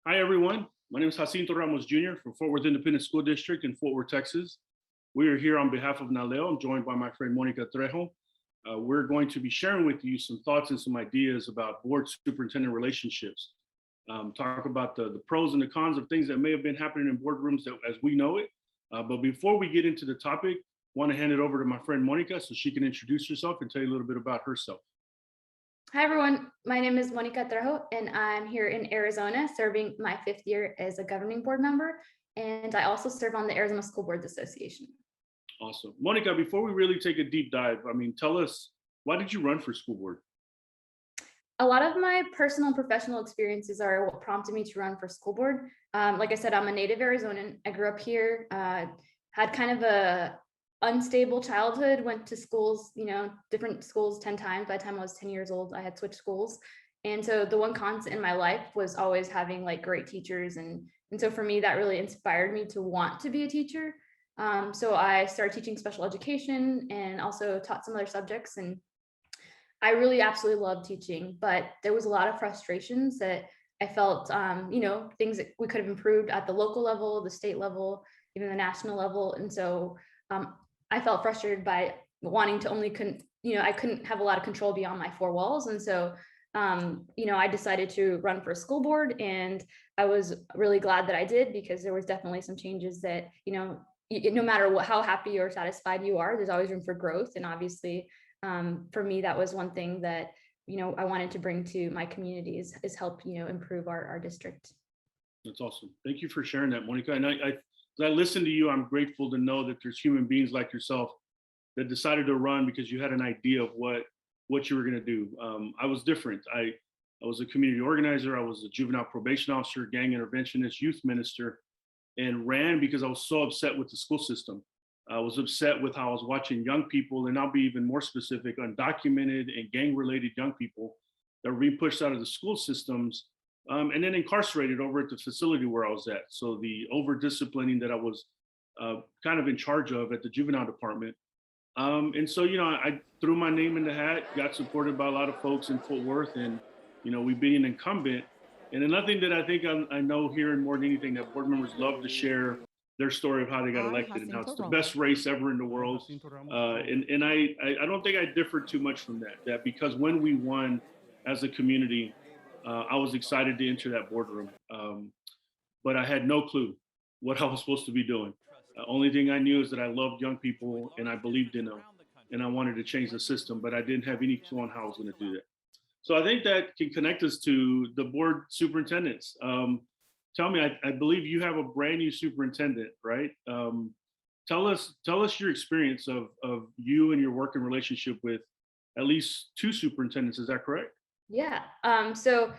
Hi, everyone. My name is Jacinto Ramos Jr. from Fort Worth Independent School District in Fort Worth, Texas. We are here on behalf of NALEO. I'm joined by my friend Monica Trejo. We're going to be sharing with you some thoughts and some ideas about board superintendent relationships. Talk about the pros and the cons of things that may have been happening in boardrooms as we know it. But before we get into the topic, I want to hand it over to my friend Monica so she can introduce herself and tell you a little bit about herself. Hi, everyone. My name is Monica Trejo, and I'm here in Arizona serving my 5th year as a governing board member. And I also serve on the Arizona School Boards Association. Awesome. Monica, before we really take a deep dive, tell us, why did you run for school board? A lot of my personal and professional experiences are what prompted me to run for school board. Like I said, I'm a native Arizonan. I grew up here, had kind of a unstable childhood, went to schools, different schools 10 times. By the time I was 10 years old, I had switched schools. And so the one constant in my life was always having like great teachers. And so for me, that really inspired me to want to be a teacher. So I started teaching special education and also taught some other subjects. And I really absolutely loved teaching, but there was a lot of frustrations that I felt, things that we could have improved at the local level, the state level, even the national level. And so I felt frustrated by wanting to I couldn't have a lot of control beyond my 4 walls. And so, I decided to run for a school board, and I was really glad that I did, because there was definitely some changes that, no matter how happy or satisfied you are, there's always room for growth. And obviously, for me, that was one thing that, I wanted to bring to my communities is help, improve our district. That's awesome. Thank you for sharing that, Monica. And as I listen to you, I'm grateful to know that there's human beings like yourself that decided to run because you had an idea of what you were going to do. I was different. I was a community organizer. I was a juvenile probation officer, gang interventionist, youth minister, and ran because I was so upset with the school system. I was upset with how I was watching young people, and I'll be even more specific, undocumented and gang-related young people that were being pushed out of the school systems and then incarcerated over at the facility where I was at. So the over-disciplining that I was kind of in charge of at the juvenile department. And so, I threw my name in the hat, got supported by a lot of folks in Fort Worth, and, we being an incumbent. And another thing that I think I know here, and more than anything, that board members love to share their story of how they got elected and how it's the best race ever in the world. And I don't think I differ too much from that because when we won as a community, I was excited to enter that boardroom. But I had no clue what I was supposed to be doing. The only thing I knew is that I loved young people and I believed in them and I wanted to change the system, but I didn't have any clue on how I was going to do that. So I think that can connect us to the board superintendents. Tell me, I believe you have a brand new superintendent, right? Tell us your experience of you and your working relationship with at least 2 superintendents. Is that correct? Yeah. So,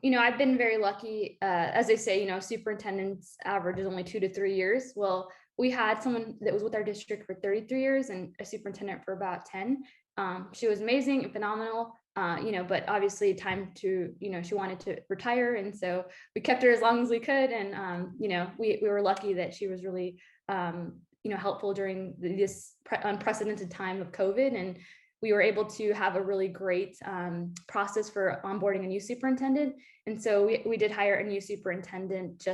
I've been very lucky. As they say, superintendent's average is only 2 to 3 years. Well, we had someone that was with our district for 33 years and a superintendent for about 10. She was amazing and phenomenal. But obviously time to, she wanted to retire. And so we kept her as long as we could. And, we were lucky that she was really, helpful during this unprecedented time of COVID. And we were able to have a really great process for onboarding a new superintendent. And so we did hire a new superintendent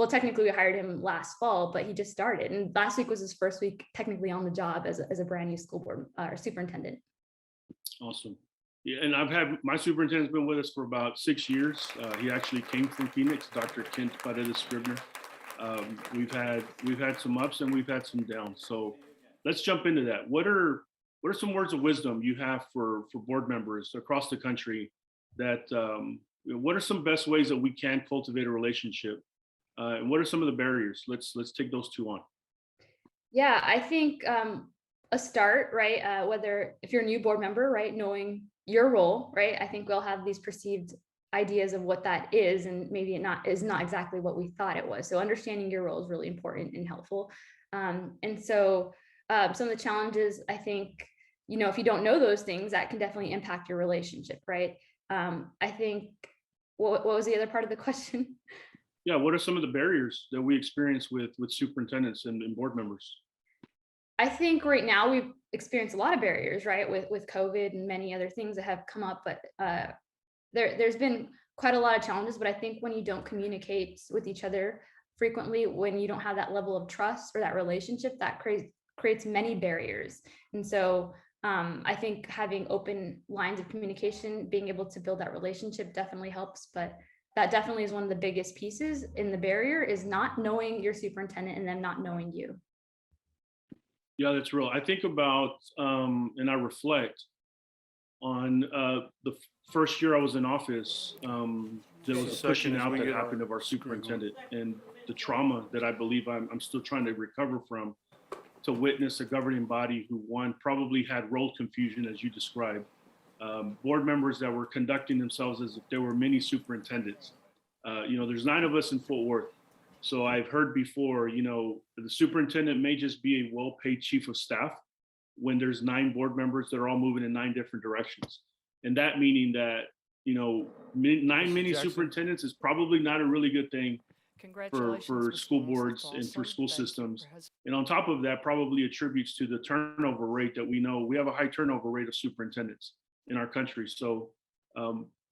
technically we hired him last fall, but he just started. And last week was his first week technically on the job as a brand new school board superintendent. Awesome. Yeah, and I've had my superintendent's been with us for about 6 years. He actually came from Phoenix, Dr. Kent Paredes Scribner. We've had some ups and we've had some downs. So let's jump into that. What are some words of wisdom you have for board members across the country that what are some best ways that we can cultivate a relationship? And what are some of the barriers? Let's take those 2 on. Yeah, I think a start, right? Whether if you're a new board member, right, knowing your role, right? I think we'll have these perceived ideas of what that is, and maybe is not exactly what we thought it was. So understanding your role is really important and helpful. And so some of the challenges, I think, if you don't know those things, that can definitely impact your relationship, right? I think, what was the other part of the question? Yeah, what are some of the barriers that we experience with superintendents and board members? I think right now we've experienced a lot of barriers, right, with COVID and many other things that have come up, but there's been quite a lot of challenges, but I think when you don't communicate with each other frequently, when you don't have that level of trust or that relationship, that creates many barriers. And so I think having open lines of communication, being able to build that relationship definitely helps. But that definitely is one of the biggest pieces in the barrier, is not knowing your superintendent and them not knowing you. Yeah, that's real. I think about and I reflect on the first year I was in office. There was a pushing out that happened of our superintendent, and the trauma that I believe I'm still trying to recover from, to witness a governing body who, one, probably had role confusion, as you described, board members that were conducting themselves as if there were many superintendents. There's 9 of us in Fort Worth. So I've heard before, the superintendent may just be a well-paid chief of staff when there's 9 board members that are all moving in 9 different directions. And that meaning that, 9 mini superintendents is probably not a really good thing for school boards and for school systems. And on top of that, probably attributes to the turnover rate that we know. We have a high turnover rate of superintendents in our country. So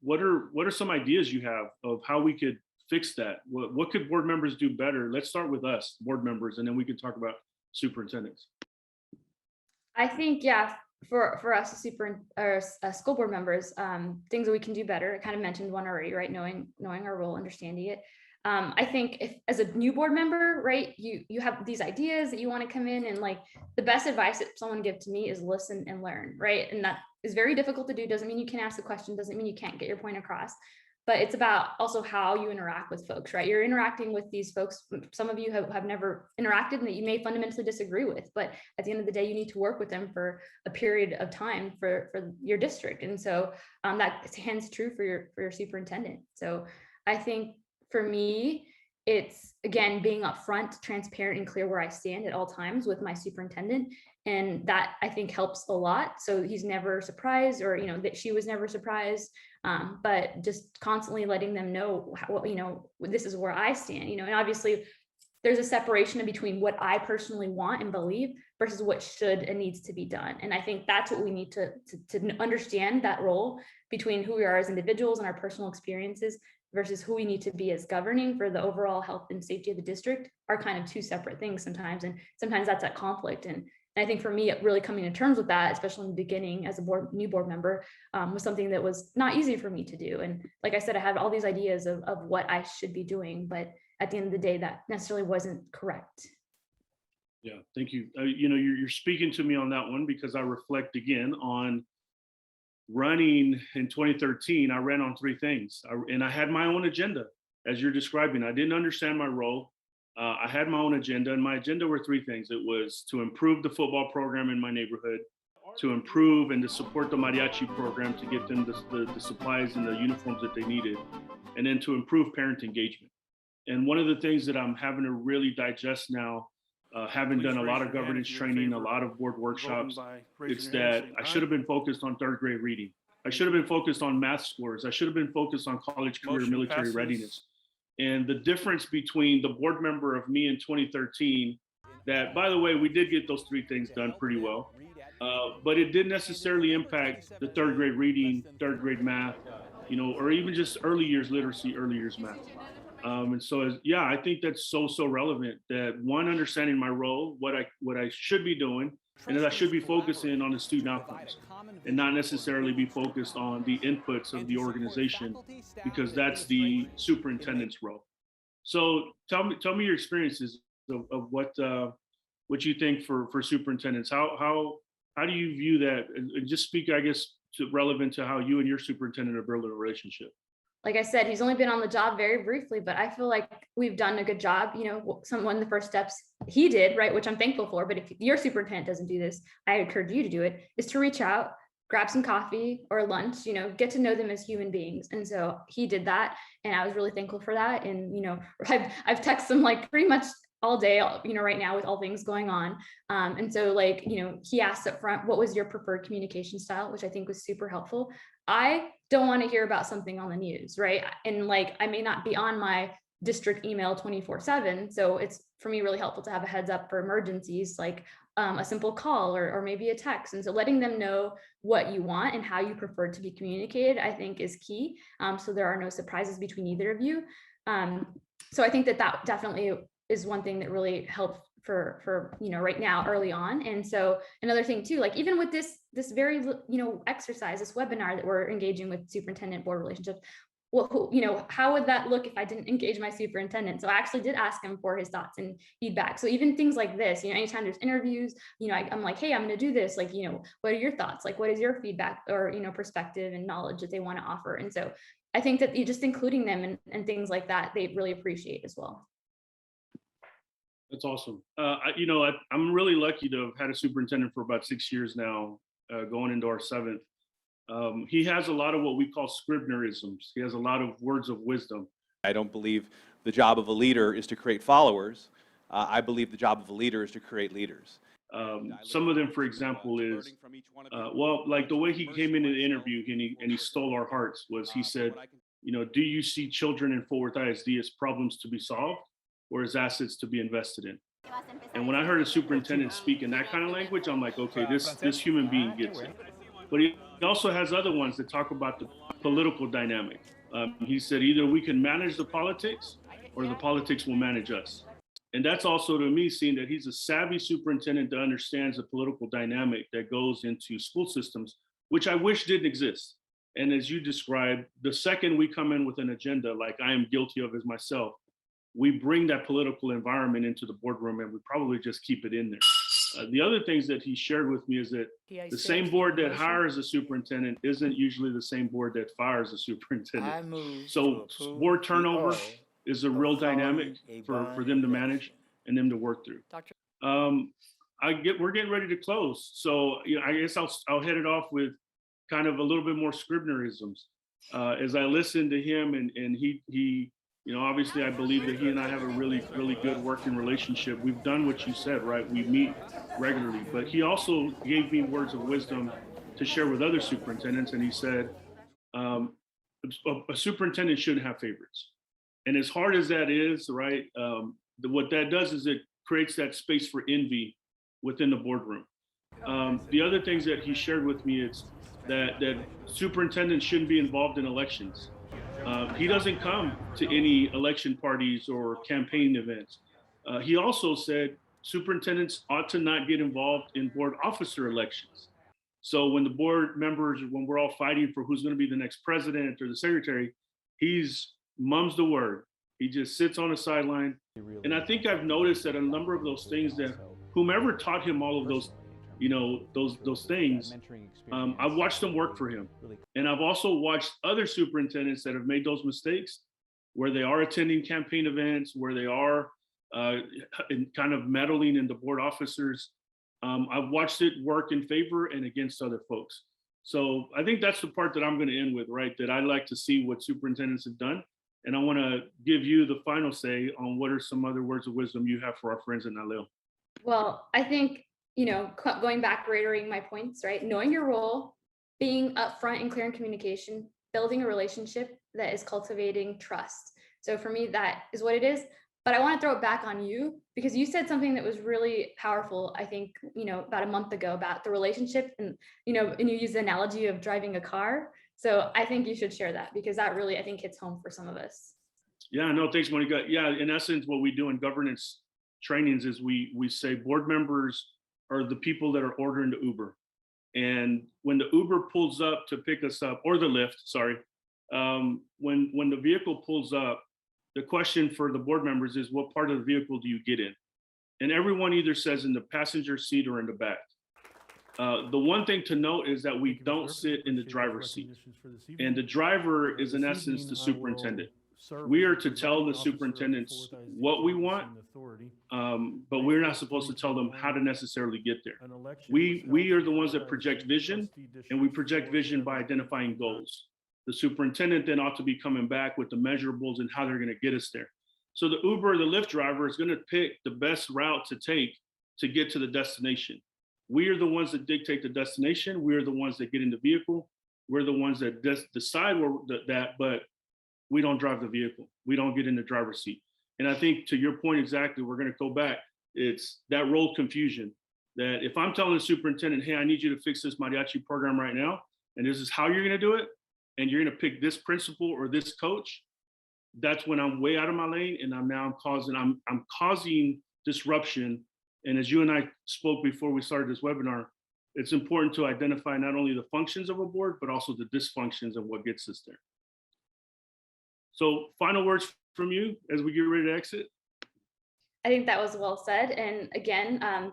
what are some ideas you have of how we could fix that? What could board members do better? Let's start with us, board members, and then we can talk about superintendents. I think, yeah, for us as school board members, things that we can do better. I kind of mentioned one already, right? Knowing our role, understanding it. I think if as a new board member, right, you have these ideas that you want to come in, and like the best advice that someone give to me is listen and learn, right? And that is very difficult to do. Doesn't mean you can't ask the question, doesn't mean you can't get your point across, but it's about also how you interact with folks, right? You're interacting with these folks. Some of you have never interacted and that you may fundamentally disagree with, but at the end of the day, you need to work with them for a period of time for your district. And so that stands true for your superintendent. So I think for me, it's again, being upfront, transparent, and clear where I stand at all times with my superintendent. And that I think helps a lot. So he's never surprised, or, that she was never surprised. But just constantly letting them know how, this is where I stand, and obviously there's a separation between what I personally want and believe versus what should and needs to be done. And I think that's what we need to understand, that role between who we are as individuals and our personal experiences versus who we need to be as governing for the overall health and safety of the district are kind of two separate things sometimes. And sometimes that's at conflict. And I think for me, really coming to terms with that, especially in the beginning as a new board member, was something that was not easy for me to do. And like I said, I had all these ideas of what I should be doing, but at the end of the day, that necessarily wasn't correct. Yeah, thank you. You're speaking to me on that one, because I reflect again on running in 2013. I ran on 3 things, and I had my own agenda, as you're describing. I didn't understand my role. I had my own agenda, and my agenda were 3 things. It was to improve the football program in my neighborhood, to improve and to support the mariachi program, to get them the supplies and the uniforms that they needed, and then to improve parent engagement. And one of the things that I'm having to really digest now, having done a lot of governance training, a lot of board workshops, it's that I should have been focused on 3rd grade reading. I should have been focused on math scores. I should have been focused on college, career, military readiness. And the difference between the board member of me in 2013, that, by the way, we did get those 3 things done pretty well, but it didn't necessarily impact the 3rd grade reading, 3rd grade math, or even just early years literacy, early years math. And so, yeah, I think that's so relevant, that one, understanding my role, what I should be doing, and that I should be focusing on the student outcomes and not necessarily be focused on the inputs of the organization, because that's the superintendent's role. So tell me your experiences of what you think for superintendents. How do you view that? And just speak, I guess, relevant to how you and your superintendent are building a relationship. Like I said, he's only been on the job very briefly, but I feel like we've done a good job. One of the first steps he did, right, which I'm thankful for, but if your superintendent doesn't do this, I encourage you to do it, is to reach out, grab some coffee or lunch, get to know them as human beings. And so he did that, and I was really thankful for that. And, I've texted him like pretty much all day, right now with all things going on. And so he asked up front, what was your preferred communication style, which I think was super helpful. I don't want to hear about something on the news, right? And I may not be on my district email 24/7. So it's for me really helpful to have a heads up for emergencies, like a simple call or maybe a text. And so letting them know what you want and how you prefer to be communicated, I think is key. So there are no surprises between either of you. So I think that definitely is one thing that really helped for right now early on. And so another thing too, like even with this very exercise, this webinar that we're engaging with superintendent board relationships, well, how would that look if I didn't engage my superintendent? So I actually did ask him for his thoughts and feedback. So even things like this, anytime there's interviews, I'm like, hey, I'm going to do this. Like, what are your thoughts? Like, what is your feedback or, perspective and knowledge that they want to offer? And so I think that you just including them and things like that, they really appreciate as well. That's awesome. I'm really lucky to have had a superintendent for about 6 years now, going into our 7th. He has a lot of what we call Scribnerisms. He has a lot of words of wisdom. I don't believe the job of a leader is to create followers. I believe the job of a leader is to create leaders. Some of them, for example, is, like the way he came into the interview and he stole our hearts was he said, do you see children in Fort Worth ISD as problems to be solved or as assets to be invested in? And when I heard a superintendent speak in that kind of language, I'm like, okay, this human being gets it. But he also has other ones that talk about the political dynamic. He said either we can manage the politics or the politics will manage us. And that's also, to me, seeing that he's a savvy superintendent that understands the political dynamic that goes into school systems, which I wish didn't exist. And as you described, the second we come in with an agenda, like I am guilty of as myself, we bring that political environment into the boardroom and we probably just keep it in there. The other things that he shared with me is that the same board that hires a superintendent isn't usually the same board that fires a superintendent. So board turnover is a real dynamic for them to manage and them to work through. We're getting ready to close. So I guess I'll head it off with kind of a little bit more Scribnerisms. As I listened to him and he obviously I believe that he and I have a really, really good working relationship. We've done what you said, right? We meet regularly, but he also gave me words of wisdom to share with other superintendents. And he said, a superintendent shouldn't have favorites. And as hard as that is, right? What that does is it creates that space for envy within the boardroom. The other things that he shared with me is that superintendents shouldn't be involved in elections. He doesn't come to any election parties or campaign events. He also said superintendents ought to not get involved in board officer elections. So when the board members, when we're all fighting for who's going to be the next president or the secretary, he's mum's the word. He just sits on the sideline. And I think I've noticed that a number of those things that whomever taught him all of those, those things, I've watched them work for him. And I've also watched other superintendents that have made those mistakes where they are attending campaign events, where they are kind of meddling in the board officers. I've watched it work in favor and against other folks. So I think that's the part that I'm going to end with, right? That I like to see what superintendents have done. And I want to give you the final say on what are some other words of wisdom you have for our friends in NALEO. Well, I think, going back, reiterating my points, right? Knowing your role, being upfront and clear in communication, building a relationship that is cultivating trust. So for me, that is what it is. But I want to throw it back on you because you said something that was really powerful, I think, about a month ago about the relationship and you used the analogy of driving a car. So I think you should share that because that really, I think, hits home for some of us. Yeah, no, thanks, Monica. Yeah, in essence, what we do in governance trainings is we say board members are the people that are ordering the Uber. And when the Uber pulls up to pick us up, or the Lyft, sorry, when the vehicle pulls up, the question for the board members is what part of the vehicle do you get in? And everyone either says in the passenger seat or in the back. The one thing to note is that we don't sit in the driver's seat. And the driver is in essence the superintendent. We are to tell the superintendents what we want, but we're not supposed to tell them how to necessarily get there. We are the ones that project vision, and we project vision by identifying goals. The superintendent then ought to be coming back with the measurables and how they're going to get us there. So the Uber or the Lyft driver is going to pick the best route to take to get to the destination. We are the ones that dictate the destination. We are the ones that get in the vehicle. We're the ones that decide that, but we don't drive the vehicle. We don't get in the driver's seat. And I think to your point exactly, we're going to go back. It's that role confusion that if I'm telling the superintendent, hey, I need you to fix this mariachi program right now, and this is how you're going to do it, and you're going to pick this principal or this coach, that's when I'm way out of my lane, and I'm causing disruption. And as you and I spoke before we started this webinar, it's important to identify not only the functions of a board, but also the dysfunctions of what gets us there. So final words from you as we get ready to exit. I think that was well said. And again,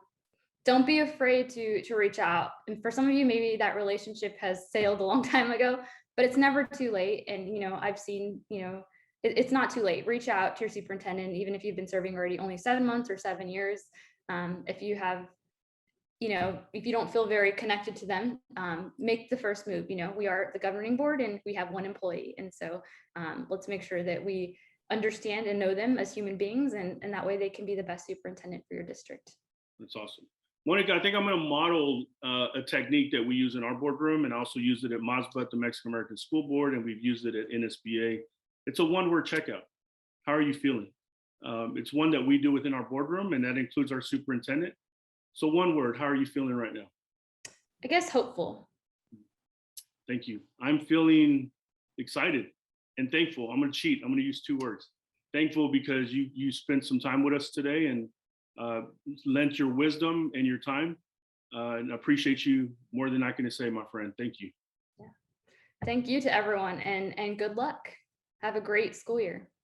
don't be afraid to reach out. And for some of you, maybe that relationship has sailed a long time ago, but it's never too late. And, I've seen, it's not too late. Reach out to your superintendent, even if you've been serving already only 7 months or 7 years. If you have, if you don't feel very connected to them, make the first move. We are the governing board and we have 1 employee. And so let's make sure that we understand and know them as human beings, and that way they can be the best superintendent for your district. That's awesome. Monica, I think I'm going to model a technique that we use in our boardroom, and also use it at MASBA, the Mexican American School Board, and we've used it at NSBA. It's a one-word checkout. How are you feeling? It's one that we do within our boardroom, and that includes our superintendent. So one word, how are you feeling right now? I guess hopeful. Thank you. I'm feeling excited and thankful. I'm going to cheat. I'm going to use 2 words. Thankful because you spent some time with us today and lent your wisdom and your time. And I appreciate you more than I can say, my friend. Thank you. Yeah. Thank you to everyone, and good luck. Have a great school year.